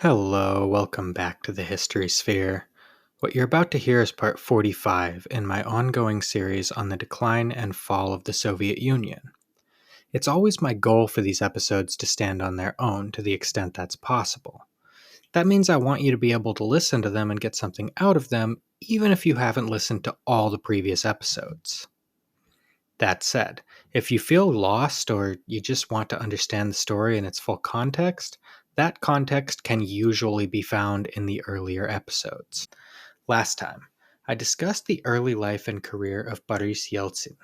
Hello, welcome back to the History Sphere. What you're about to hear is part 45 in my ongoing series on the decline and fall of the Soviet Union. It's always my goal for these episodes to stand on their own to the extent that's possible. That means I want you to be able to listen to them and get something out of them, even if you haven't listened to all the previous episodes. That said, if you feel lost or you just want to understand the story in its full context, that context can usually be found in the earlier episodes. Last time, I discussed the early life and career of Boris Yeltsin.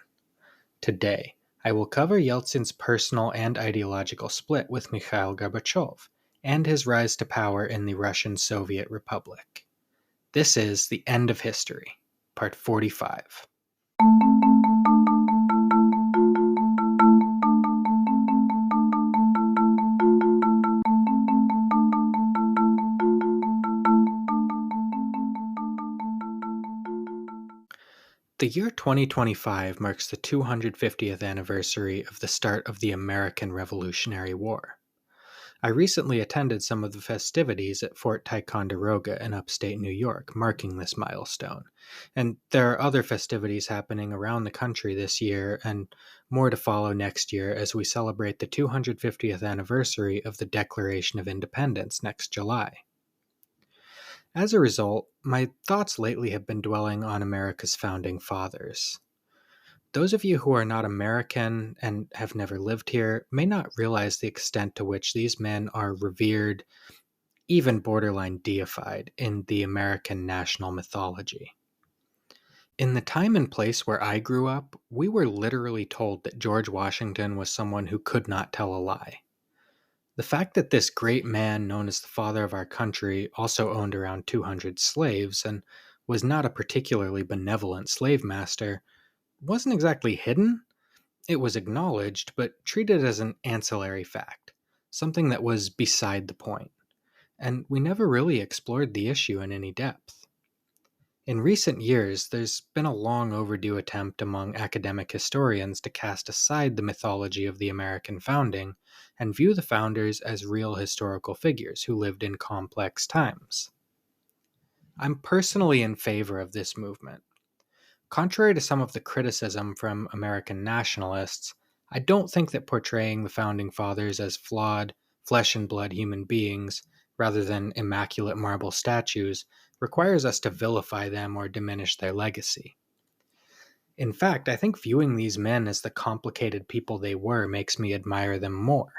Today, I will cover Yeltsin's personal and ideological split with Mikhail Gorbachev and his rise to power in the Russian Soviet Republic. This is The End of History, Part 45. The year 2025 marks the 250th anniversary of the start of the American Revolutionary War. I recently attended some of the festivities at Fort Ticonderoga in upstate New York, marking this milestone. And there are other festivities happening around the country this year, and more to follow next year as we celebrate the 250th anniversary of the Declaration of Independence next July. As a result, my thoughts lately have been dwelling on America's founding fathers. Those of you who are not American and have never lived here may not realize the extent to which these men are revered, even borderline deified, in the American national mythology. In the time and place where I grew up, we were literally told that George Washington was someone who could not tell a lie. The fact that this great man, known as the father of our country, also owned around 200 slaves and was not a particularly benevolent slave master wasn't exactly hidden. It was acknowledged, but treated as an ancillary fact, something that was beside the point, and we never really explored the issue in any depth. In recent years, there's been a long overdue attempt among academic historians to cast aside the mythology of the American founding and view the founders as real historical figures who lived in complex times. I'm personally in favor of this movement. Contrary to some of the criticism from American nationalists, I don't think that portraying the Founding Fathers as flawed, flesh and blood human beings, rather than immaculate marble statues, requires us to vilify them or diminish their legacy. In fact, I think viewing these men as the complicated people they were makes me admire them more.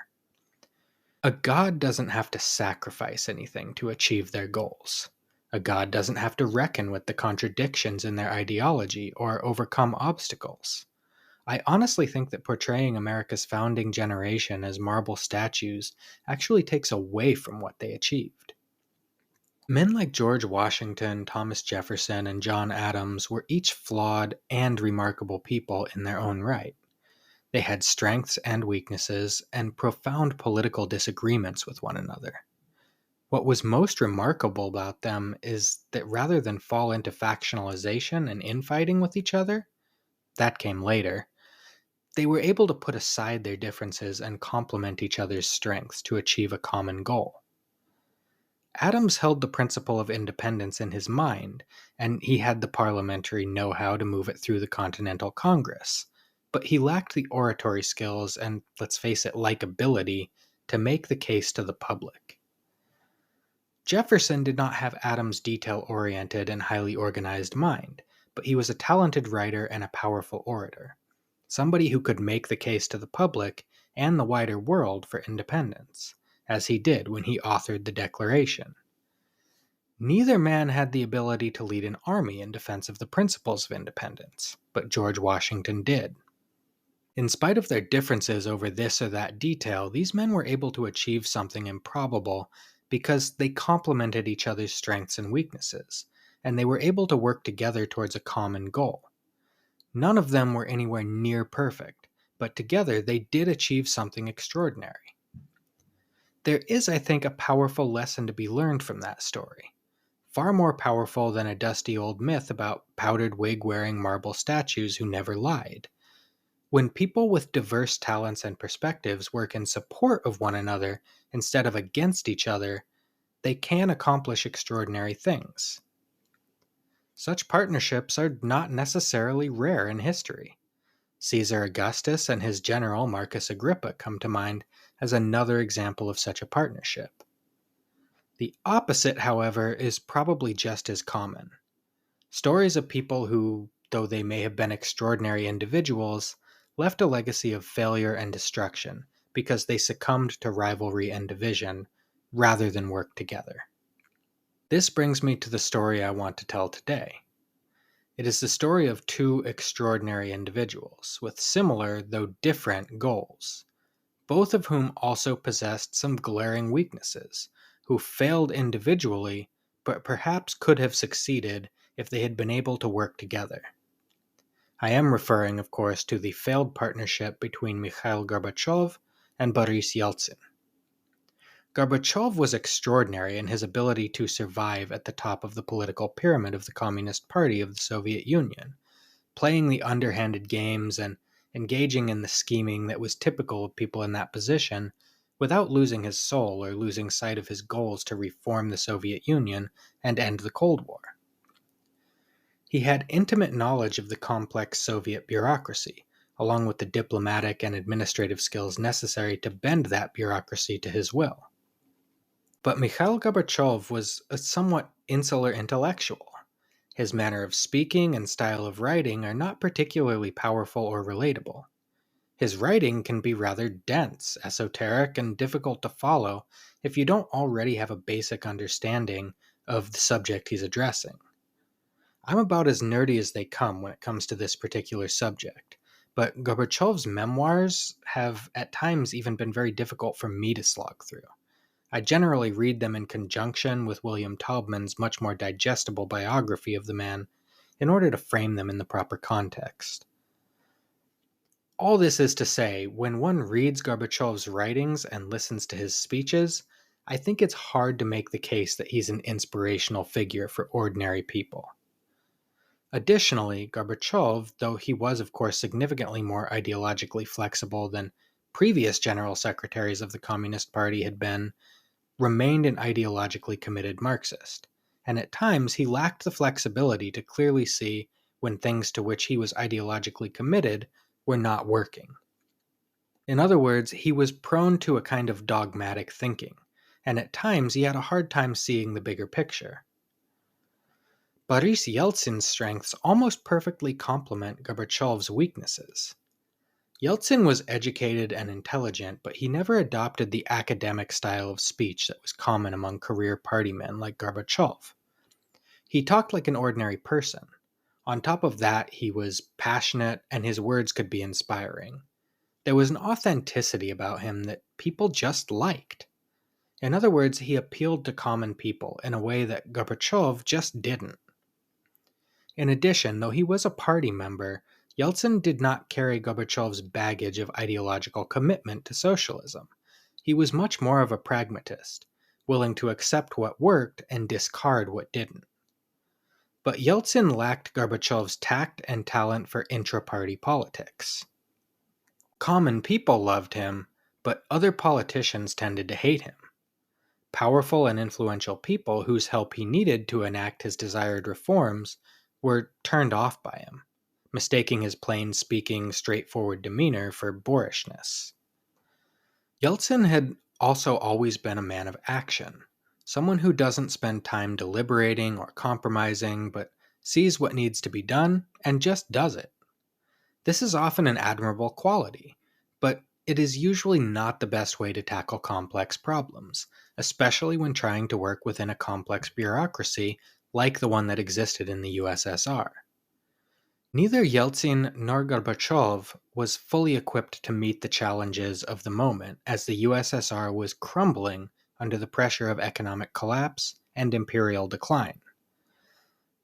A god doesn't have to sacrifice anything to achieve their goals. A god doesn't have to reckon with the contradictions in their ideology or overcome obstacles. I honestly think that portraying America's founding generation as marble statues actually takes away from what they achieved. Men like George Washington, Thomas Jefferson, and John Adams were each flawed and remarkable people in their own right. They had strengths and weaknesses and profound political disagreements with one another. What was most remarkable about them is that rather than fall into factionalization and infighting with each other, that came later, they were able to put aside their differences and complement each other's strengths to achieve a common goal. Adams held the principle of independence in his mind, and he had the parliamentary know-how to move it through the Continental Congress, but he lacked the oratory skills and, let's face it, likability to make the case to the public. Jefferson did not have Adams' detail-oriented and highly organized mind, but he was a talented writer and a powerful orator, somebody who could make the case to the public and the wider world for independence, as he did when he authored the Declaration. Neither man had the ability to lead an army in defense of the principles of independence, but George Washington did. In spite of their differences over this or that detail, these men were able to achieve something improbable because they complemented each other's strengths and weaknesses, and they were able to work together towards a common goal. None of them were anywhere near perfect, but together they did achieve something extraordinary. There is, I think, a powerful lesson to be learned from that story. Far more powerful than a dusty old myth about powdered wig-wearing marble statues who never lied. When people with diverse talents and perspectives work in support of one another instead of against each other, they can accomplish extraordinary things. Such partnerships are not necessarily rare in history. Caesar Augustus and his general Marcus Agrippa come to mind as another example of such a partnership. The opposite, however, is probably just as common. Stories of people who, though they may have been extraordinary individuals, left a legacy of failure and destruction because they succumbed to rivalry and division rather than work together. This brings me to the story I want to tell today. It is the story of two extraordinary individuals with similar, though different, goals, both of whom also possessed some glaring weaknesses, who failed individually, but perhaps could have succeeded if they had been able to work together. I am referring, of course, to the failed partnership between Mikhail Gorbachev and Boris Yeltsin. Gorbachev was extraordinary in his ability to survive at the top of the political pyramid of the Communist Party of the Soviet Union, playing the underhanded games and engaging in the scheming that was typical of people in that position, without losing his soul or losing sight of his goals to reform the Soviet Union and end the Cold War. He had intimate knowledge of the complex Soviet bureaucracy, along with the diplomatic and administrative skills necessary to bend that bureaucracy to his will. But Mikhail Gorbachev was a somewhat insular intellectual. His manner of speaking and style of writing are not particularly powerful or relatable. His writing can be rather dense, esoteric, and difficult to follow if you don't already have a basic understanding of the subject he's addressing. I'm about as nerdy as they come when it comes to this particular subject, but Gorbachev's memoirs have at times even been very difficult for me to slog through. I generally read them in conjunction with William Taubman's much more digestible biography of the man in order to frame them in the proper context. All this is to say, when one reads Gorbachev's writings and listens to his speeches, I think it's hard to make the case that he's an inspirational figure for ordinary people. Additionally, Gorbachev, though he was of course significantly more ideologically flexible than previous general secretaries of the Communist Party had been, remained an ideologically committed Marxist, and at times he lacked the flexibility to clearly see when things to which he was ideologically committed were not working. In other words, he was prone to a kind of dogmatic thinking, and at times he had a hard time seeing the bigger picture. Boris Yeltsin's strengths almost perfectly complement Gorbachev's weaknesses. Yeltsin was educated and intelligent, but he never adopted the academic style of speech that was common among career party men like Gorbachev. He talked like an ordinary person. On top of that, he was passionate and his words could be inspiring. There was an authenticity about him that people just liked. In other words, he appealed to common people in a way that Gorbachev just didn't. In addition, though he was a party member, Yeltsin did not carry Gorbachev's baggage of ideological commitment to socialism. He was much more of a pragmatist, willing to accept what worked and discard what didn't. But Yeltsin lacked Gorbachev's tact and talent for intra-party politics. Common people loved him, but other politicians tended to hate him. Powerful and influential people whose help he needed to enact his desired reforms were turned off by him, mistaking his plain-speaking, straightforward demeanor for boorishness. Yeltsin had also always been a man of action, someone who doesn't spend time deliberating or compromising, but sees what needs to be done and just does it. This is often an admirable quality, but it is usually not the best way to tackle complex problems, especially when trying to work within a complex bureaucracy like the one that existed in the USSR. Neither Yeltsin nor Gorbachev was fully equipped to meet the challenges of the moment as the USSR was crumbling under the pressure of economic collapse and imperial decline.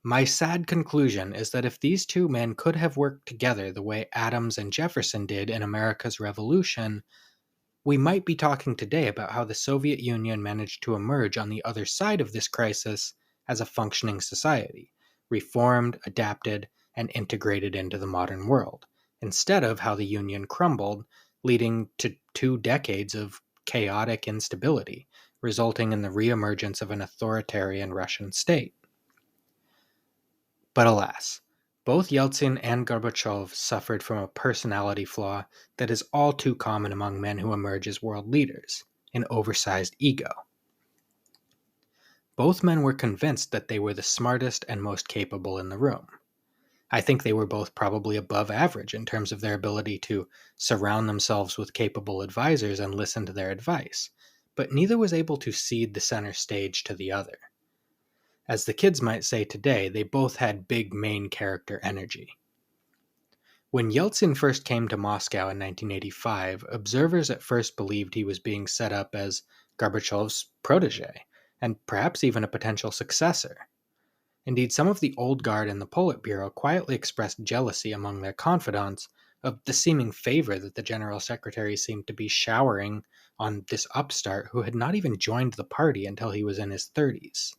My sad conclusion is that if these two men could have worked together the way Adams and Jefferson did in America's Revolution, we might be talking today about how the Soviet Union managed to emerge on the other side of this crisis as a functioning society, reformed, adapted, and integrated into the modern world, instead of how the Union crumbled, leading to 2 decades of chaotic instability, resulting in the reemergence of an authoritarian Russian state. But alas, both Yeltsin and Gorbachev suffered from a personality flaw that is all too common among men who emerge as world leaders: an oversized ego. Both men were convinced that they were the smartest and most capable in the room. I think they were both probably above average in terms of their ability to surround themselves with capable advisors and listen to their advice, but neither was able to cede the center stage to the other. As the kids might say today, they both had big main character energy. When Yeltsin first came to Moscow in 1985, observers at first believed he was being set up as Gorbachev's protege, and perhaps even a potential successor. Indeed, some of the old guard in the Politburo quietly expressed jealousy among their confidants of the seeming favor that the General Secretary seemed to be showering on this upstart who had not even joined the party until he was in his 30s.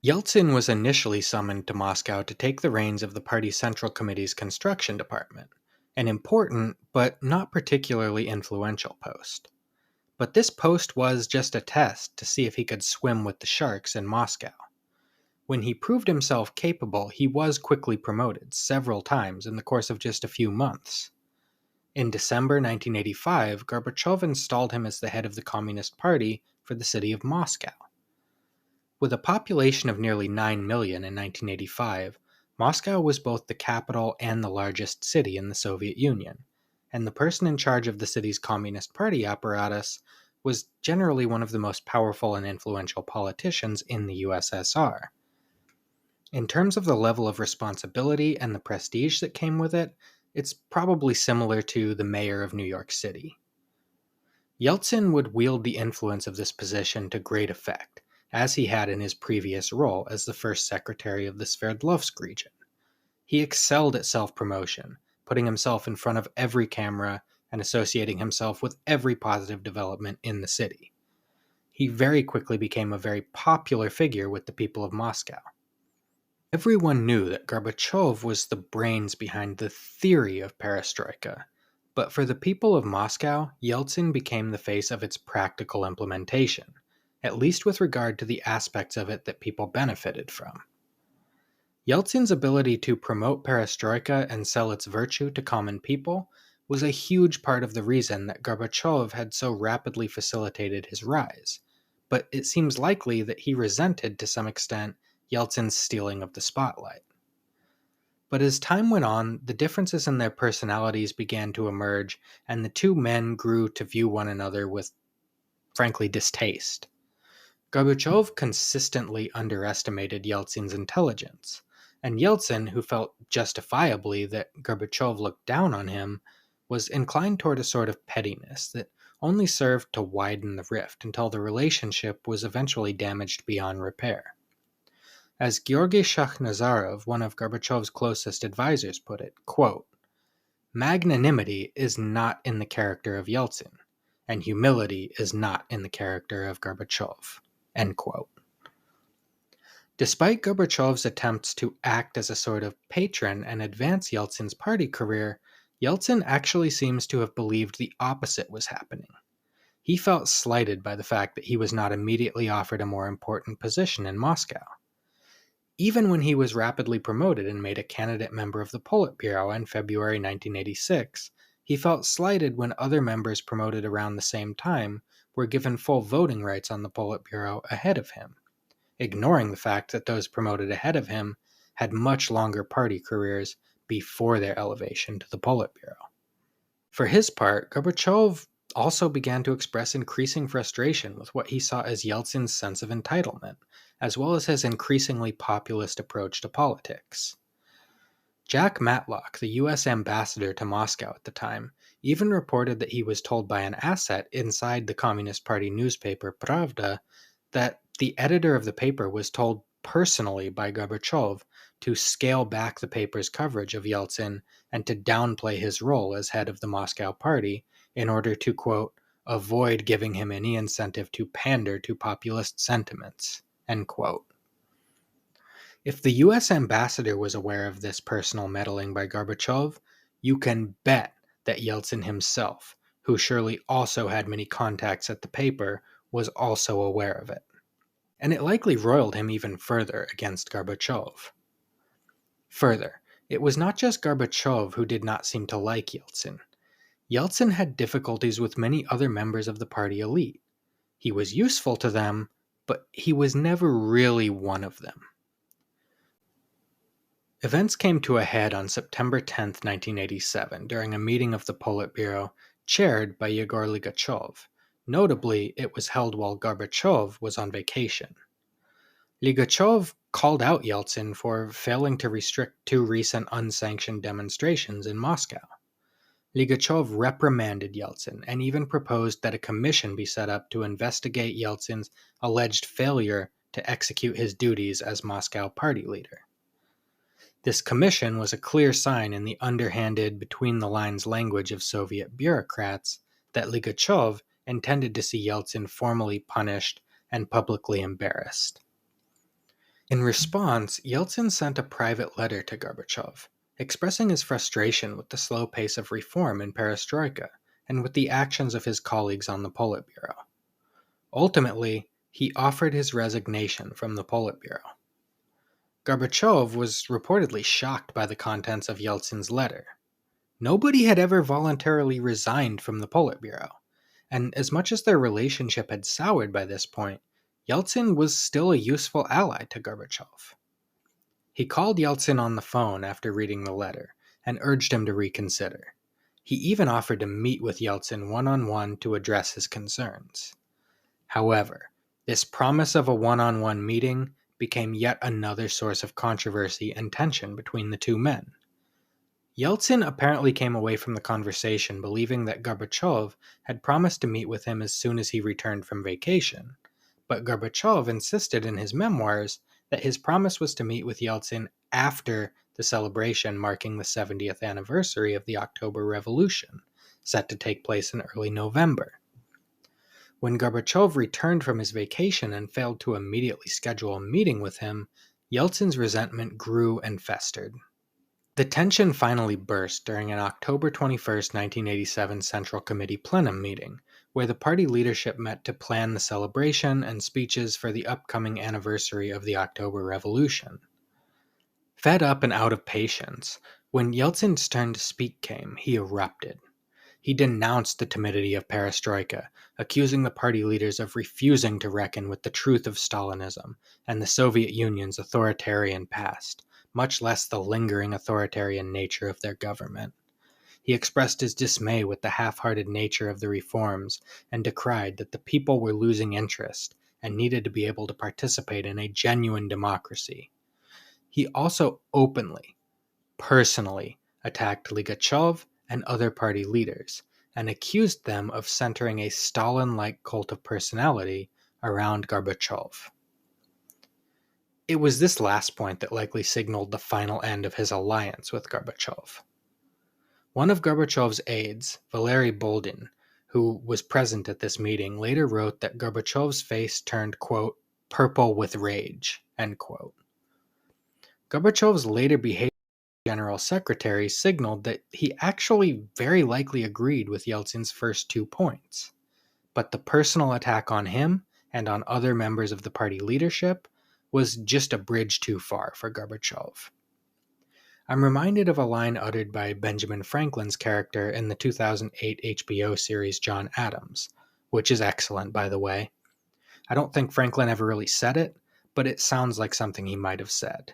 Yeltsin was initially summoned to Moscow to take the reins of the party's Central Committee's construction department, an important but not particularly influential post. But this post was just a test to see if he could swim with the sharks in Moscow. When he proved himself capable, he was quickly promoted several times in the course of just a few months. In December 1985, Gorbachev installed him as the head of the Communist Party for the city of Moscow. With a population of nearly 9 million in 1985, Moscow was both the capital and the largest city in the Soviet Union, and the person in charge of the city's Communist Party apparatus was generally one of the most powerful and influential politicians in the USSR. In terms of the level of responsibility and the prestige that came with it, it's probably similar to the mayor of New York City. Yeltsin would wield the influence of this position to great effect, as he had in his previous role as the first secretary of the Sverdlovsk region. He excelled at self-promotion, putting himself in front of every camera and associating himself with every positive development in the city. He very quickly became a very popular figure with the people of Moscow. Everyone knew that Gorbachev was the brains behind the theory of Perestroika, but for the people of Moscow, Yeltsin became the face of its practical implementation, at least with regard to the aspects of it that people benefited from. Yeltsin's ability to promote Perestroika and sell its virtue to common people was a huge part of the reason that Gorbachev had so rapidly facilitated his rise, but it seems likely that he resented to some extent Yeltsin's stealing of the spotlight. But as time went on, the differences in their personalities began to emerge, and the two men grew to view one another with, frankly, distaste. Gorbachev consistently underestimated Yeltsin's intelligence, and Yeltsin, who felt justifiably that Gorbachev looked down on him, was inclined toward a sort of pettiness that only served to widen the rift until the relationship was eventually damaged beyond repair. As Georgy Shakhnazarov, one of Gorbachev's closest advisors, put it, quote, "Magnanimity is not in the character of Yeltsin, and humility is not in the character of Gorbachev." End quote. Despite Gorbachev's attempts to act as a sort of patron and advance Yeltsin's party career, Yeltsin actually seems to have believed the opposite was happening. He felt slighted by the fact that he was not immediately offered a more important position in Moscow. Even when he was rapidly promoted and made a candidate member of the Politburo in February 1986, he felt slighted when other members promoted around the same time were given full voting rights on the Politburo ahead of him, ignoring the fact that those promoted ahead of him had much longer party careers before their elevation to the Politburo. For his part, Gorbachev also began to express increasing frustration with what he saw as Yeltsin's sense of entitlement, as well as his increasingly populist approach to politics. Jack Matlock, the U.S. ambassador to Moscow at the time, even reported that he was told by an asset inside the Communist Party newspaper Pravda that the editor of the paper was told personally by Gorbachev to scale back the paper's coverage of Yeltsin and to downplay his role as head of the Moscow Party in order to, quote, avoid giving him any incentive to pander to populist sentiments, end quote. If the U.S. ambassador was aware of this personal meddling by Gorbachev, you can bet that Yeltsin himself, who surely also had many contacts at the paper, was also aware of it. And it likely roiled him even further against Gorbachev. Further, it was not just Gorbachev who did not seem to like Yeltsin. Yeltsin had difficulties with many other members of the party elite. He was useful to them, but he was never really one of them. Events came to a head on September 10, 1987, during a meeting of the Politburo chaired by Yegor Ligachev. Notably, it was held while Gorbachev was on vacation. Ligachev called out Yeltsin for failing to restrict two recent unsanctioned demonstrations in Moscow. Ligachev reprimanded Yeltsin and even proposed that a commission be set up to investigate Yeltsin's alleged failure to execute his duties as Moscow party leader. This commission was a clear sign in the underhanded, between-the-lines language of Soviet bureaucrats that Ligachev intended to see Yeltsin formally punished and publicly embarrassed. In response, Yeltsin sent a private letter to Gorbachev, expressing his frustration with the slow pace of reform in Perestroika and with the actions of his colleagues on the Politburo. Ultimately, he offered his resignation from the Politburo. Gorbachev was reportedly shocked by the contents of Yeltsin's letter. Nobody had ever voluntarily resigned from the Politburo, and as much as their relationship had soured by this point, Yeltsin was still a useful ally to Gorbachev. He called Yeltsin on the phone after reading the letter and urged him to reconsider. He even offered to meet with Yeltsin one-on-one to address his concerns. However, this promise of a one-on-one meeting became yet another source of controversy and tension between the two men. Yeltsin apparently came away from the conversation believing that Gorbachev had promised to meet with him as soon as he returned from vacation, but Gorbachev insisted in his memoirs that his promise was to meet with Yeltsin after the celebration marking the 70th anniversary of the October Revolution, set to take place in early November. When Gorbachev returned from his vacation and failed to immediately schedule a meeting with him, Yeltsin's resentment grew and festered. The tension finally burst during an October 21, 1987 Central Committee plenum meeting, where the party leadership met to plan the celebration and speeches for the upcoming anniversary of the October Revolution. Fed up and out of patience, when Yeltsin's turn to speak came, he erupted. He denounced the timidity of Perestroika, accusing the party leaders of refusing to reckon with the truth of Stalinism and the Soviet Union's authoritarian past, much less the lingering authoritarian nature of their government. He expressed his dismay with the half-hearted nature of the reforms and decried that the people were losing interest and needed to be able to participate in a genuine democracy. He also openly, personally, attacked Ligachev and other party leaders, and accused them of centering a Stalin-like cult of personality around Gorbachev. It was this last point that likely signaled the final end of his alliance with Gorbachev. One of Gorbachev's aides, Valery Boldin, who was present at this meeting, later wrote that Gorbachev's face turned, quote, purple with rage, end quote. Gorbachev's later behavior General Secretary signaled that he actually very likely agreed with Yeltsin's first 2 points. But the personal attack on him and on other members of the party leadership was just a bridge too far for Gorbachev. I'm reminded of a line uttered by Benjamin Franklin's character in the 2008 HBO series John Adams, which is excellent, by the way. I don't think Franklin ever really said it, but it sounds like something he might have said.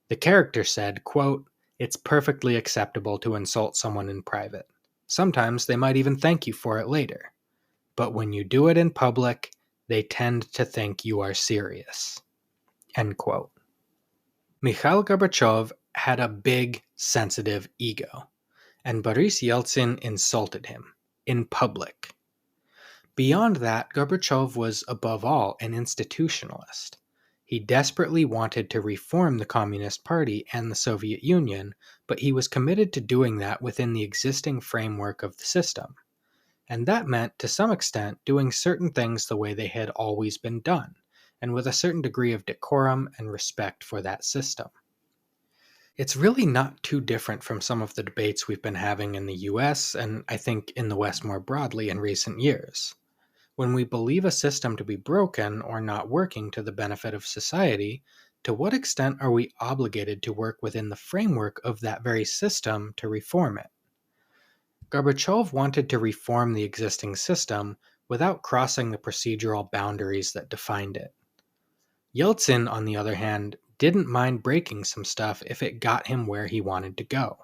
The character said, quote, "It's perfectly acceptable to insult someone in private. Sometimes they might even thank you for it later. But when you do it in public, they tend to think you are serious." End quote. Mikhail Gorbachev had a big, sensitive ego, and Boris Yeltsin insulted him in public. Beyond that, Gorbachev was, above all, an institutionalist. He desperately wanted to reform the Communist Party and the Soviet Union, but he was committed to doing that within the existing framework of the system. And that meant, to some extent, doing certain things the way they had always been done, and with a certain degree of decorum and respect for that system. It's really not too different from some of the debates we've been having in the US, and I think in the West more broadly in recent years. When we believe a system to be broken or not working to the benefit of society, to what extent are we obligated to work within the framework of that very system to reform it? Gorbachev wanted to reform the existing system without crossing the procedural boundaries that defined it. Yeltsin, on the other hand, didn't mind breaking some stuff if it got him where he wanted to go.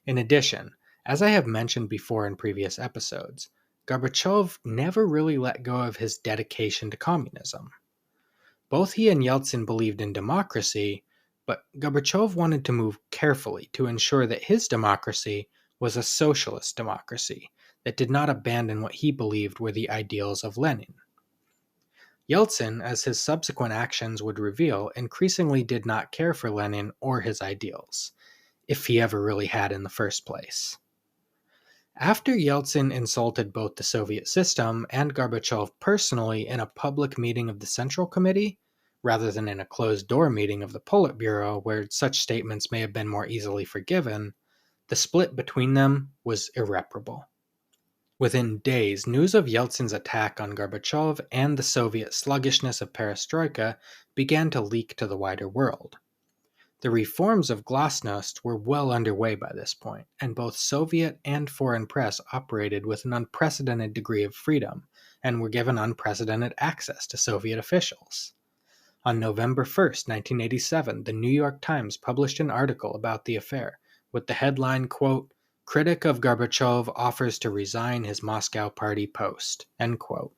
In addition, as I have mentioned before in previous episodes, Gorbachev never really let go of his dedication to communism. Both he and Yeltsin believed in democracy, but Gorbachev wanted to move carefully to ensure that his democracy was a socialist democracy that did not abandon what he believed were the ideals of Lenin. Yeltsin, as his subsequent actions would reveal, increasingly did not care for Lenin or his ideals, if he ever really had in the first place. After Yeltsin insulted both the Soviet system and Gorbachev personally in a public meeting of the Central Committee, rather than in a closed-door meeting of the Politburo where such statements may have been more easily forgiven, the split between them was irreparable. Within days, news of Yeltsin's attack on Gorbachev and the Soviet sluggishness of Perestroika began to leak to the wider world. The reforms of Glasnost were well underway by this point, and both Soviet and foreign press operated with an unprecedented degree of freedom and were given unprecedented access to Soviet officials. On November 1st, 1987, the New York Times published an article about the affair with the headline, quote, "Critic of Gorbachev offers to resign his Moscow party post," end quote.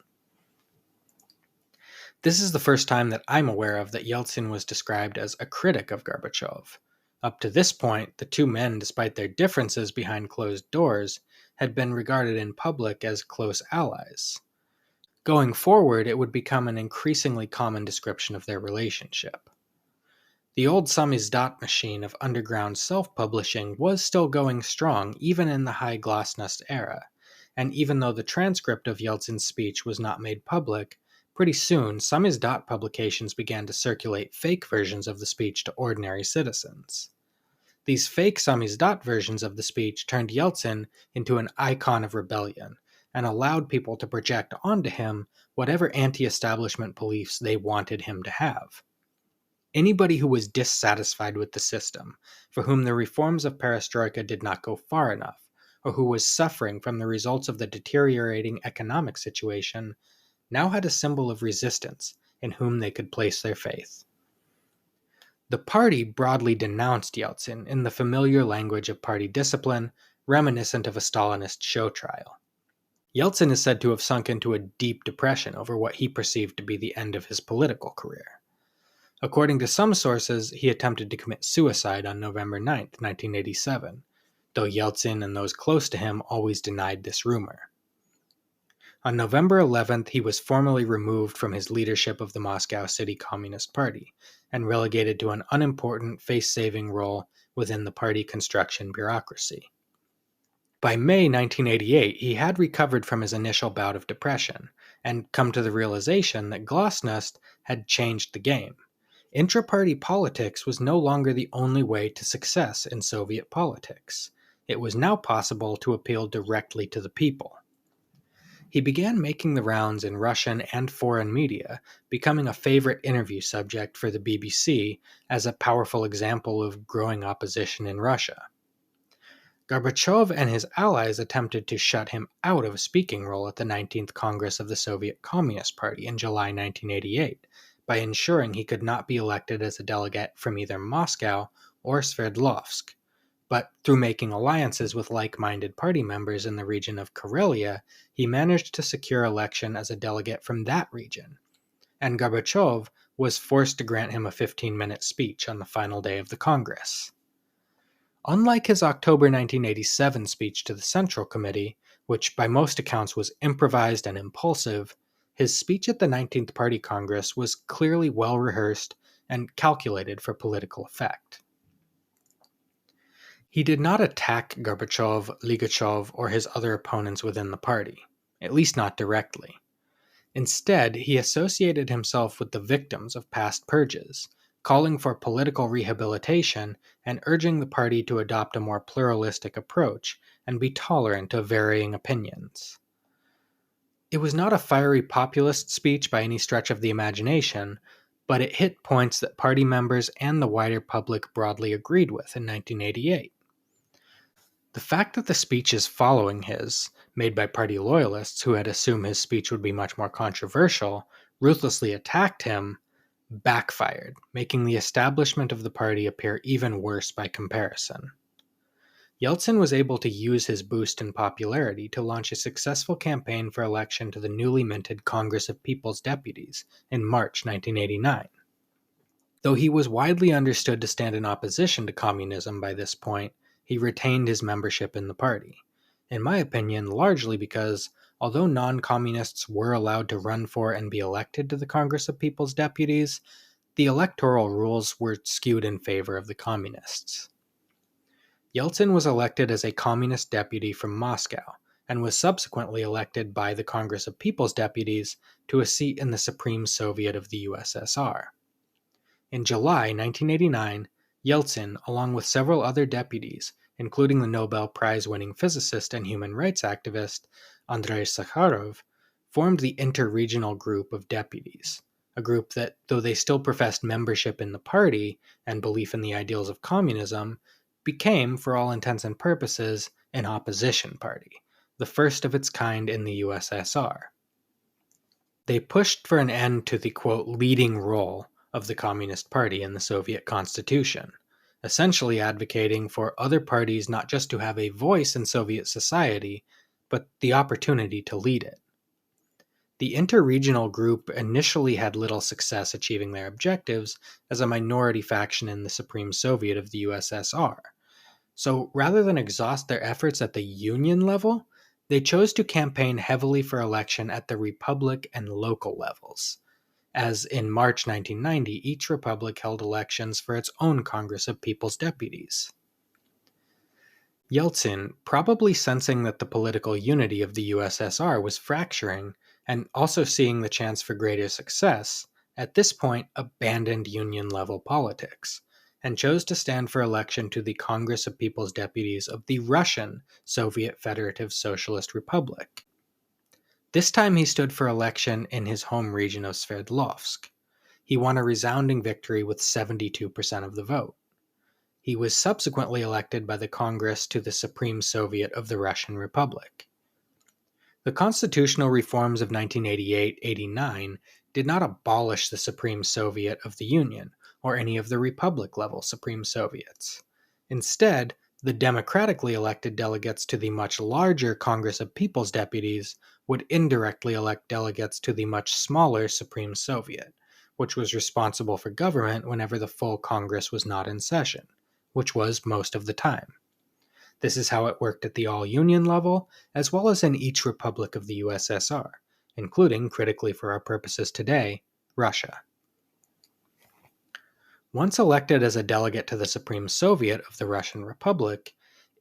This is the first time that I'm aware of that Yeltsin was described as a critic of Gorbachev. Up to this point, the two men, despite their differences behind closed doors, had been regarded in public as close allies. Going forward, it would become an increasingly common description of their relationship. The old samizdat machine of underground self-publishing was still going strong even in the high glasnost era, and even though the transcript of Yeltsin's speech was not made public, pretty soon, samizdat publications began to circulate fake versions of the speech to ordinary citizens. These fake samizdat versions of the speech turned Yeltsin into an icon of rebellion and allowed people to project onto him whatever anti-establishment beliefs they wanted him to have. Anybody who was dissatisfied with the system, for whom the reforms of Perestroika did not go far enough, or who was suffering from the results of the deteriorating economic situation, now had a symbol of resistance in whom they could place their faith. The party broadly denounced Yeltsin in the familiar language of party discipline, reminiscent of a Stalinist show trial. Yeltsin is said to have sunk into a deep depression over what he perceived to be the end of his political career. According to some sources, he attempted to commit suicide on November 9, 1987, though Yeltsin and those close to him always denied this rumor. On November 11th, he was formally removed from his leadership of the Moscow City Communist Party and relegated to an unimportant face-saving role within the party construction bureaucracy. By May 1988, he had recovered from his initial bout of depression and come to the realization that Glasnost had changed the game. Intra-party politics was no longer the only way to success in Soviet politics. It was now possible to appeal directly to the people. He began making the rounds in Russian and foreign media, becoming a favorite interview subject for the BBC as a powerful example of growing opposition in Russia. Gorbachev and his allies attempted to shut him out of a speaking role at the 19th Congress of the Soviet Communist Party in July 1988 by ensuring he could not be elected as a delegate from either Moscow or Sverdlovsk. But through making alliances with like-minded party members in the region of Karelia, he managed to secure election as a delegate from that region, and Gorbachev was forced to grant him a 15-minute speech on the final day of the Congress. Unlike his October 1987 speech to the Central Committee, which by most accounts was improvised and impulsive, his speech at the 19th Party Congress was clearly well-rehearsed and calculated for political effect. He did not attack Gorbachev, Ligachev, or his other opponents within the party, at least not directly. Instead, he associated himself with the victims of past purges, calling for political rehabilitation and urging the party to adopt a more pluralistic approach and be tolerant of varying opinions. It was not a fiery populist speech by any stretch of the imagination, but it hit points that party members and the wider public broadly agreed with in 1988. The fact that the speeches following his, made by party loyalists who had assumed his speech would be much more controversial, ruthlessly attacked him, backfired, making the establishment of the party appear even worse by comparison. Yeltsin was able to use his boost in popularity to launch a successful campaign for election to the newly minted Congress of People's Deputies in March 1989. Though he was widely understood to stand in opposition to communism by this point, he retained his membership in the party. In my opinion, largely because, although non-communists were allowed to run for and be elected to the Congress of People's Deputies, the electoral rules were skewed in favor of the communists. Yeltsin was elected as a communist deputy from Moscow, and was subsequently elected by the Congress of People's Deputies to a seat in the Supreme Soviet of the USSR. In July 1989, Yeltsin, along with several other deputies, including the Nobel Prize-winning physicist and human rights activist Andrei Sakharov, formed the Interregional Group of Deputies, a group that, though they still professed membership in the party and belief in the ideals of communism, became, for all intents and purposes, an opposition party, the first of its kind in the USSR. They pushed for an end to the, quote, leading role of the Communist Party in the Soviet Constitution, essentially advocating for other parties not just to have a voice in Soviet society, but the opportunity to lead it. The interregional group initially had little success achieving their objectives as a minority faction in the Supreme Soviet of the USSR. So rather than exhaust their efforts at the union level, they chose to campaign heavily for election at the republic and local levels, as in March 1990 each republic held elections for its own Congress of People's Deputies. Yeltsin, probably sensing that the political unity of the USSR was fracturing, and also seeing the chance for greater success, at this point abandoned union-level politics, and chose to stand for election to the Congress of People's Deputies of the Russian Soviet Federative Socialist Republic. This time he stood for election in his home region of Sverdlovsk. He won a resounding victory with 72% of the vote. He was subsequently elected by the Congress to the Supreme Soviet of the Russian Republic. The constitutional reforms of 1988-89 did not abolish the Supreme Soviet of the Union, or any of the Republic-level Supreme Soviets. Instead, the democratically elected delegates to the much larger Congress of People's Deputies would indirectly elect delegates to the much smaller Supreme Soviet, which was responsible for government whenever the full Congress was not in session, which was most of the time. This is how it worked at the all-union level, as well as in each republic of the USSR, including, critically for our purposes today, Russia. Once elected as a delegate to the Supreme Soviet of the Russian Republic,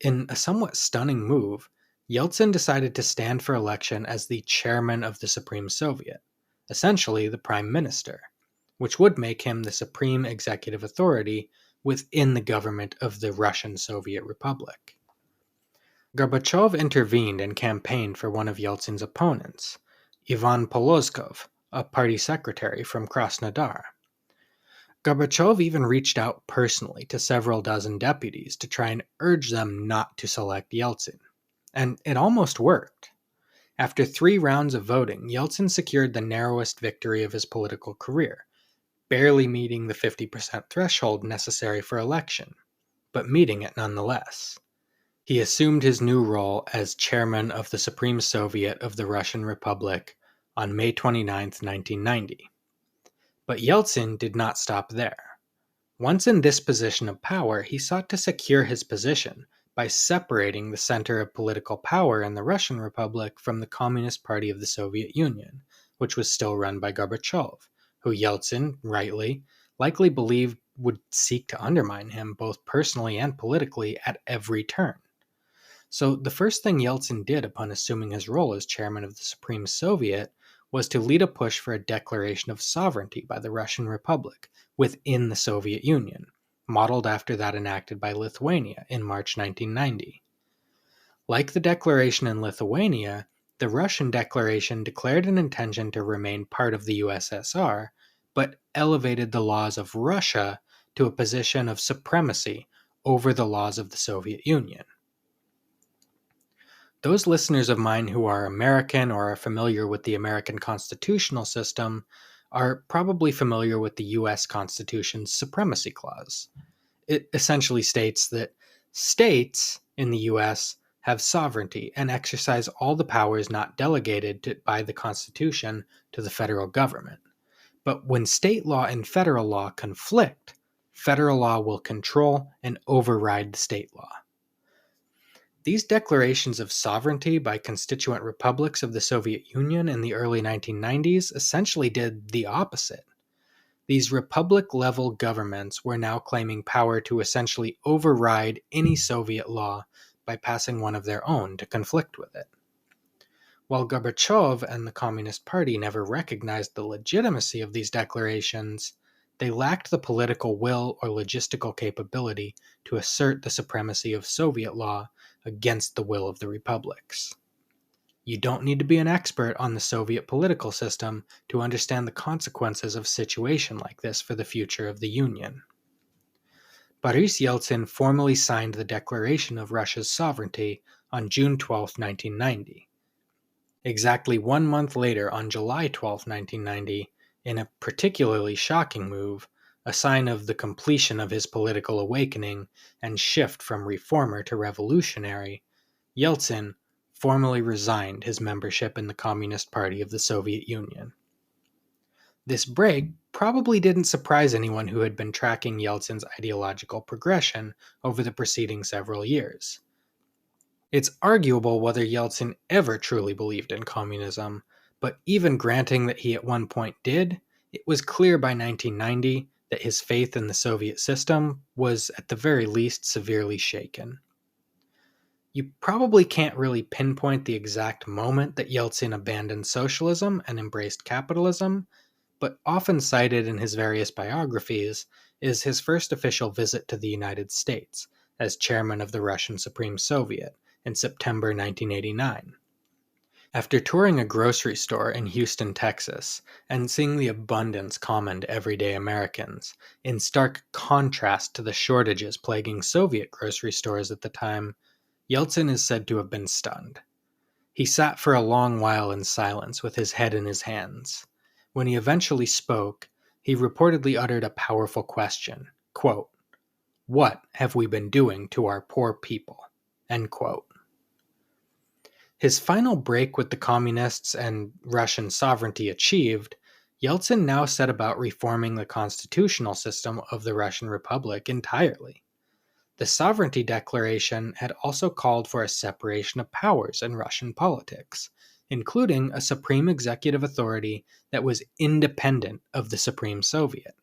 in a somewhat stunning move, Yeltsin decided to stand for election as the chairman of the Supreme Soviet, essentially the prime minister, which would make him the supreme executive authority within the government of the Russian Soviet Republic. Gorbachev intervened and campaigned for one of Yeltsin's opponents, Ivan Polozkov, a party secretary from Krasnodar. Gorbachev even reached out personally to several dozen deputies to try and urge them not to select Yeltsin. And it almost worked. After 3 rounds of voting, Yeltsin secured the narrowest victory of his political career, barely meeting the 50% threshold necessary for election, but meeting it nonetheless. He assumed his new role as chairman of the Supreme Soviet of the Russian Republic on May 29, 1990. But Yeltsin did not stop there. Once in this position of power, he sought to secure his position by separating the center of political power in the Russian Republic from the Communist Party of the Soviet Union, which was still run by Gorbachev, who Yeltsin, rightly, likely believed would seek to undermine him both personally and politically at every turn. So the first thing Yeltsin did upon assuming his role as chairman of the Supreme Soviet was to lead a push for a declaration of sovereignty by the Russian Republic within the Soviet Union, modeled after that enacted by Lithuania in March 1990. Like the declaration in Lithuania, The Russian declaration declared an intention to remain part of the USSR, but elevated the laws of Russia to a position of supremacy over the laws of the Soviet Union. Those listeners of mine who are American or are familiar with the American constitutional system are probably familiar with the US Constitution's Supremacy Clause. It essentially states that states in the US have sovereignty and exercise all the powers not delegated by the Constitution to the federal government. But when state law and federal law conflict, federal law will control and override the state law. These declarations of sovereignty by constituent republics of the Soviet Union in the early 1990s essentially did the opposite. These republic-level governments were now claiming power to essentially override any Soviet law by passing one of their own to conflict with it. While Gorbachev and the Communist Party never recognized the legitimacy of these declarations, they lacked the political will or logistical capability to assert the supremacy of Soviet law against the will of the republics. You don't need to be an expert on the Soviet political system to understand the consequences of a situation like this for the future of the Union. Boris Yeltsin formally signed the Declaration of Russia's Sovereignty on June 12, 1990. Exactly 1 month later, on July 12, 1990, in a particularly shocking move, a sign of the completion of his political awakening and shift from reformer to revolutionary, Yeltsin formally resigned his membership in the Communist Party of the Soviet Union. This break probably didn't surprise anyone who had been tracking Yeltsin's ideological progression over the preceding several years. It's arguable whether Yeltsin ever truly believed in communism, but even granting that he at one point did, it was clear by 1990 that his faith in the Soviet system was at the very least severely shaken. You probably can't really pinpoint the exact moment that Yeltsin abandoned socialism and embraced capitalism, but often cited in his various biographies is his first official visit to the United States as chairman of the Russian Supreme Soviet in September 1989. After touring a grocery store in Houston, Texas, and seeing the abundance common to everyday Americans, in stark contrast to the shortages plaguing Soviet grocery stores at the time, Yeltsin is said to have been stunned. He sat for a long while in silence with his head in his hands. When he eventually spoke, he reportedly uttered a powerful question, quote, "What have we been doing to our poor people?" End quote. His final break with the communists and Russian sovereignty achieved, Yeltsin now set about reforming the constitutional system of the Russian Republic entirely. The Sovereignty Declaration had also called for a separation of powers in Russian politics, including a supreme executive authority that was independent of the Supreme Soviet.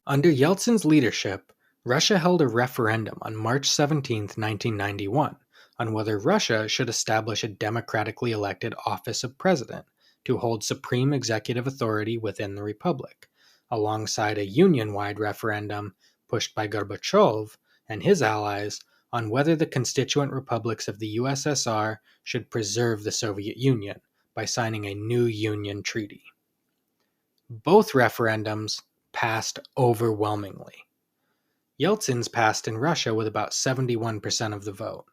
Under Yeltsin's leadership, Russia held a referendum on March 17, 1991, on whether Russia should establish a democratically elected office of president to hold supreme executive authority within the republic, alongside a union-wide referendum pushed by Gorbachev and his allies on whether the constituent republics of the USSR should preserve the Soviet Union by signing a new union treaty. Both referendums passed overwhelmingly. Yeltsin's passed in Russia with about 71% of the vote,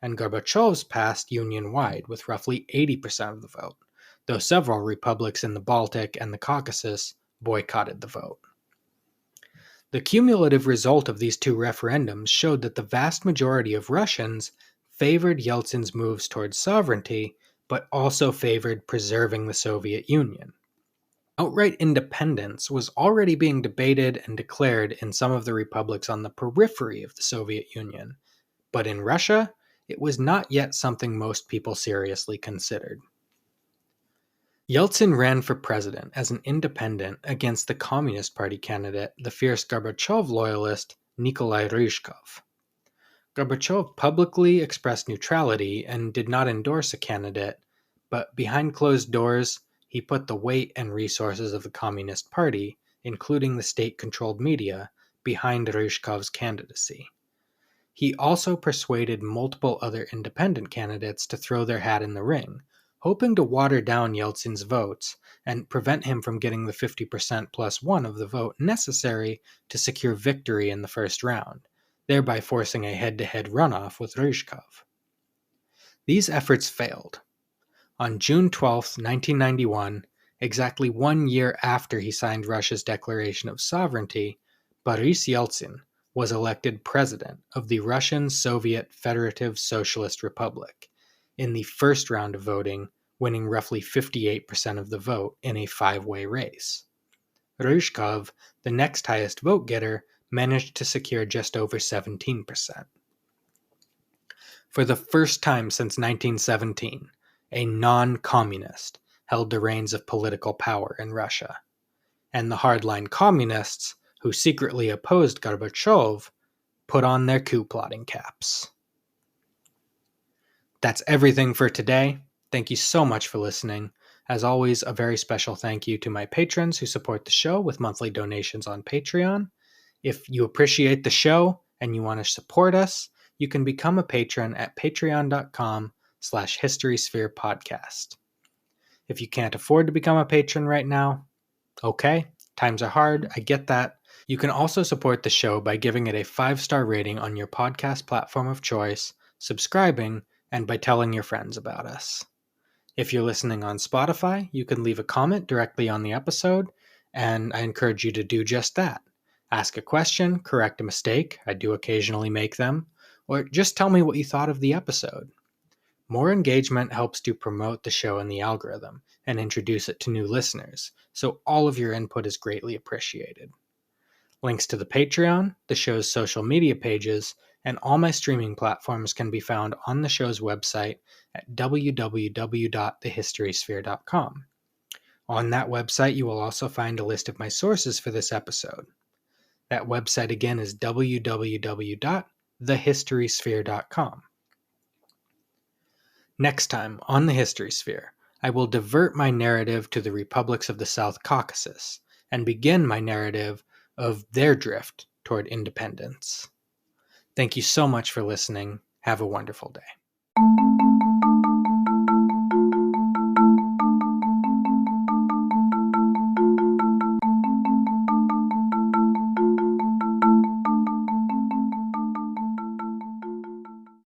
and Gorbachev's passed union-wide with roughly 80% of the vote, though several republics in the Baltic and the Caucasus boycotted the vote. The cumulative result of these two referendums showed that the vast majority of Russians favored Yeltsin's moves towards sovereignty, but also favored preserving the Soviet Union. Outright independence was already being debated and declared in some of the republics on the periphery of the Soviet Union, but in Russia, it was not yet something most people seriously considered. Yeltsin ran for president as an independent against the Communist Party candidate, the fierce Gorbachev loyalist Nikolai Ryzhkov. Gorbachev publicly expressed neutrality and did not endorse a candidate, but behind closed doors, he put the weight and resources of the Communist Party, including the state-controlled media, behind Ryzhkov's candidacy. He also persuaded multiple other independent candidates to throw their hat in the ring, hoping to water down Yeltsin's votes and prevent him from getting the 50% plus one of the vote necessary to secure victory in the first round, thereby forcing a head-to-head runoff with Ryzhkov. These efforts failed. On June 12, 1991, exactly 1 year after he signed Russia's declaration of sovereignty, Boris Yeltsin was elected president of the Russian Soviet Federative Socialist Republic in the first round of voting, winning roughly 58% of the vote in a five-way race. Ryzhkov, the next highest vote getter, managed to secure just over 17%. For the first time since 1917, a non-communist held the reins of political power in Russia, and the hardline communists, who secretly opposed Gorbachev, put on their coup-plotting caps. That's everything for today. Thank you so much for listening. As always, a very special thank you to my patrons who support the show with monthly donations on Patreon. If you appreciate the show and you want to support us, you can become a patron at patreon.com/historyspherepodcast. If you can't afford to become a patron right now, okay, times are hard, I get that. You can also support the show by giving it a 5-star rating on your podcast platform of choice, subscribing, and by telling your friends about us. If you're listening on Spotify, you can leave a comment directly on the episode, and I encourage you to do just that. Ask a question, correct a mistake, I do occasionally make them, or just tell me what you thought of the episode. More engagement helps to promote the show in the algorithm and introduce it to new listeners, so all of your input is greatly appreciated. Links to the Patreon, the show's social media pages, and all my streaming platforms can be found on the show's website at www.thehistorysphere.com. On that website, you will also find a list of my sources for this episode. That website again is www.thehistorysphere.com. Next time on The History Sphere, I will divert my narrative to the republics of the South Caucasus and begin my narrative of their drift toward independence. Thank you so much for listening. Have a wonderful day.